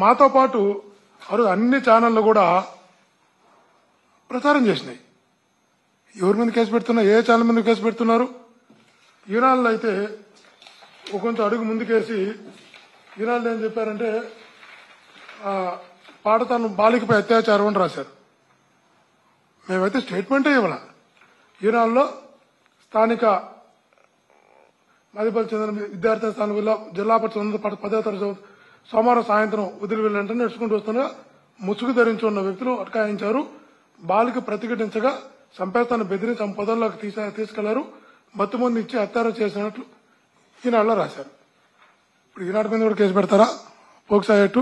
మాతో పాటు అన్ని ఛానళ్లు కూడా ప్రచారం చేసినాయి. ఎవరి మీద కేసు పెడుతున్నా, ఏ ఛానల్ మీద కేసు పెడుతున్నారు? ఈనాళ్ళు అయితే కొంచెం అడుగు ముందుకేసి ఈనాళ్ళు ఏం చెప్పారంటే పాడతాను బాలికపై అత్యాచారం అని రాశారు. మేమైతే స్టేట్మెంటే ఇవ్వాల. ఈనాళ్ళలో స్థానిక మదిపల్లి చెందిన విద్యార్థి స్థానం జిల్లా పరిషత్ 10వ తరగతి సోమవారం సాయంత్రం వదిలి వెళ్లంటే నడుచుకుంటూ వస్తున్న ముసుగు ధరించి ఉన్న వ్యక్తులు అటకాయించారు. బాలిక ప్రతిఘటించగా సంపేస్తాన్ని బెదిరించి ఆమె పొదల్లోకి తీసుకెళ్లారు. మత్తుమంది ఇచ్చి హత్యారం చేసినట్లు ఈనాడులో రాశారు. ఇప్పుడు ఈనాడు మీద కూడా కేసు పెడతారా? పోక్సో యాక్ట్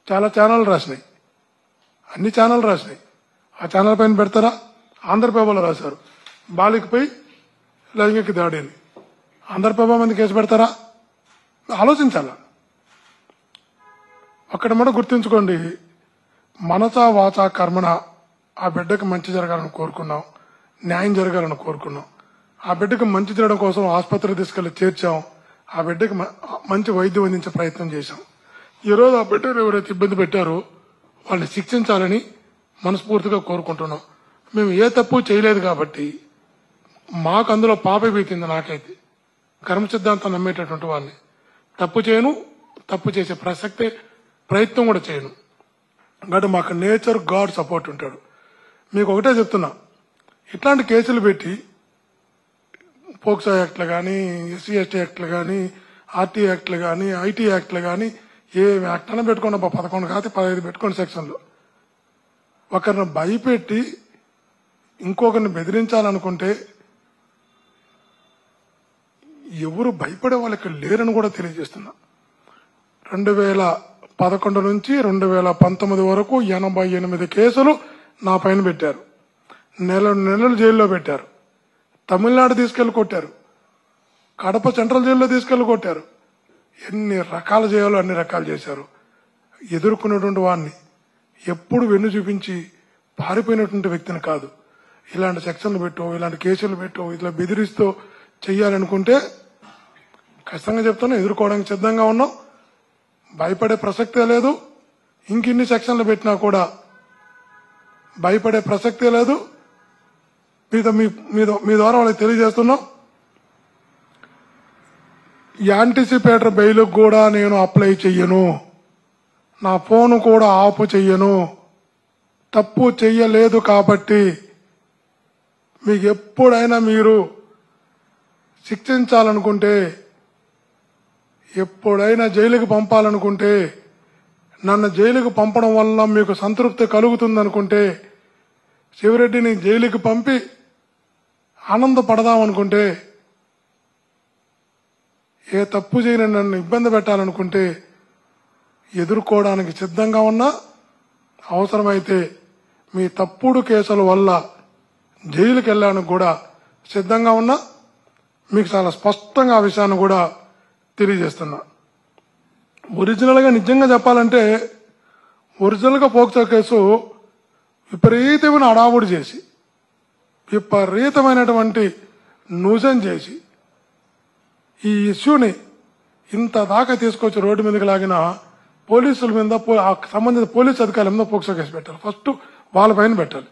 చాలా ఛానళ్లు రాసినాయి, అన్ని ఛానళ్లు రాసినాయి. ఆ ఛానల్ పైన పెడతారా? ఆంధ్రప్రభలో రాశారు బాలికపై లైంగిక దాడి అని. ఆంధ్రప్రభ మీద కేసు పెడతారా? ఆలోచించాలా. అక్కడ కూడా గుర్తుంచుకోండి, మనసా వాచా కర్మణ ఆ బిడ్డకు మంచి జరగాలని కోరుకున్నాం, న్యాయం జరగాలని కోరుకున్నాం. ఆ బిడ్డకు మంచి జరగడం కోసం ఆసుపత్రికి తీసుకెళ్లి చేర్చాం. ఆ బిడ్డకు మంచి వైద్యం అందించే ప్రయత్నం చేశాం. ఈరోజు ఆ బిడ్డను ఎవరైతే ఇబ్బంది పెట్టారో వాళ్ళని శిక్షించాలని మనస్ఫూర్తిగా కోరుకుంటున్నాం. మేము ఏ తప్పు చేయలేదు కాబట్టి మాకు అందులో పాపే బీతింది. నాకైతే కర్మ సిద్ధాంతం నమ్మేటటువంటి వాళ్ళని తప్పు చేయను, తప్పు చేసే ప్రయత్నం కూడా చేయను. కాబట్టి మాకు నేచర్ గాడ్ సపోర్ట్ ఉంటాడు. మీకు ఒకటే చెప్తున్నా, ఇట్లాంటి కేసులు పెట్టి పోక్సో యాక్ట్లు కానీ, ఎస్సీ ఎస్టీ యాక్ట్లు కానీ, ఆర్టీ యాక్ట్లు కానీ, ఐటీ యాక్ట్లు కానీ, ఏ యాక్ట్ అయినా పెట్టుకోండి. 11 కాదు 15 పెట్టుకోండి సెక్షన్లు. ఒకరిని భయపెట్టి ఇంకొకరిని బెదిరించాలనుకుంటే ఎవరు భయపడే వాళ్ళు ఇక్కడ లేరని కూడా తెలియజేస్తున్నా. 2011 నుంచి 2019 వరకు 88 కేసులు నా పైన పెట్టారు. నెలలు జైల్లో పెట్టారు. తమిళనాడు తీసుకెళ్లి కొట్టారు. కడప సెంట్రల్ జైల్లో తీసుకెళ్లి కొట్టారు. ఎన్ని రకాలు చేయాలో అన్ని రకాలు చేశారు. ఎదుర్కొన్నటువంటి వాడిని ఎప్పుడు వెన్ను చూపించి పారిపోయినటువంటి వ్యక్తిని కాదు. ఇలాంటి సెక్షన్లు పెట్టో, ఇలాంటి కేసులు పెట్టో, ఇట్లా బెదిరిస్తూ చెయ్యాలనుకుంటే ఖచ్చితంగా చెప్తాను, ఎదుర్కోవడానికి సిద్ధంగా ఉన్నాం. భయపడే ప్రసక్తే లేదు. ఇంకిన్ని సెక్షన్లు పెట్టినా కూడా భయపడే ప్రసక్తే లేదు. మీ ద్వారా వాళ్ళకి తెలియజేస్తున్నాం, యాంటిసిపేటర్ బెయిల్ కూడా నేను అప్లై చెయ్యను. నా ఫోన్ కూడా ఆఫ్ చెయ్యను. తప్పు చెయ్యలేదు కాబట్టి మీకు ఎప్పుడైనా మీరు శిక్షించాలనుకుంటే, ఎప్పుడైనా జైలుకి పంపాలనుకుంటే, నన్ను జైలుకు పంపడం వల్ల మీకు సంతృప్తి కలుగుతుందనుకుంటే, శివరెడ్డిని జైలుకి పంపి ఆనందపడదామనుకుంటే, ఏ తప్పు చేయని నన్ను ఇబ్బంది పెట్టాలనుకుంటే ఎదుర్కోవడానికి సిద్ధంగా ఉన్నా. అవసరమైతే మీ తప్పుడు కేసుల వల్ల జైలుకి వెళ్ళడానికి కూడా సిద్ధంగా ఉన్నా. మీకు చాలా స్పష్టంగా ఆ విషయాన్ని కూడా తెలియజేస్తున్నా. ఒరిజినల్ గా నిజంగా చెప్పాలంటే, ఒరిజినల్ గా పోక్సో కేసు విపరీతమైన అడావుడి చేసి, విపరీతమైనటువంటి న్యూసెన్స్ చేసి, ఈ ఇష్యూని ఇంత దాకా తీసుకొచ్చి రోడ్డు మీదకి లాగిన పోలీసుల మీద, సంబంధిత పోలీసు అధికారుల మీద పోక్సో కేసు పెట్టాలి. ఫస్ట్ వాళ్ళ పైన పెట్టాలి.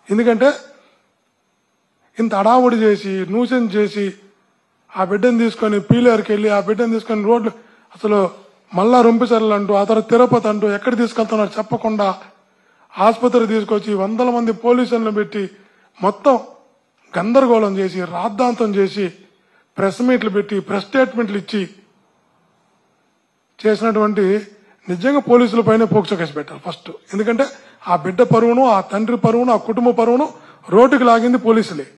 ఎందుకంటే ఇంత అడావుడి చేసి, న్యూసెన్స్ చేసి, ఆ బిడ్డను తీసుకొని పీలేరుకి వెళ్ళి, ఆ బిడ్డను తీసుకొని రోడ్లు అసలు మళ్ళా రొంపిసర్లు అంటూ, ఆ తర్వాత తిరుపతి అంటూ ఎక్కడ తీసుకెళ్తున్నారు చెప్పకుండా ఆసుపత్రి తీసుకొచ్చి 100 మంది పోలీసులను పెట్టి మొత్తం గందరగోళం చేసి, రాద్ధాంతం చేసి, ప్రెస్ మీట్లు పెట్టి, ప్రెస్ స్టేట్మెంట్లు ఇచ్చి చేసినటువంటి నిజంగా పోలీసుల పైన పోక్సో కేసు పెట్టాలి ఫస్ట్. ఎందుకంటే ఆ బిడ్డ పరువును, ఆ తండ్రి పరువును, ఆ కుటుంబ పరువును రోడ్డుకి లాగింది పోలీసులే.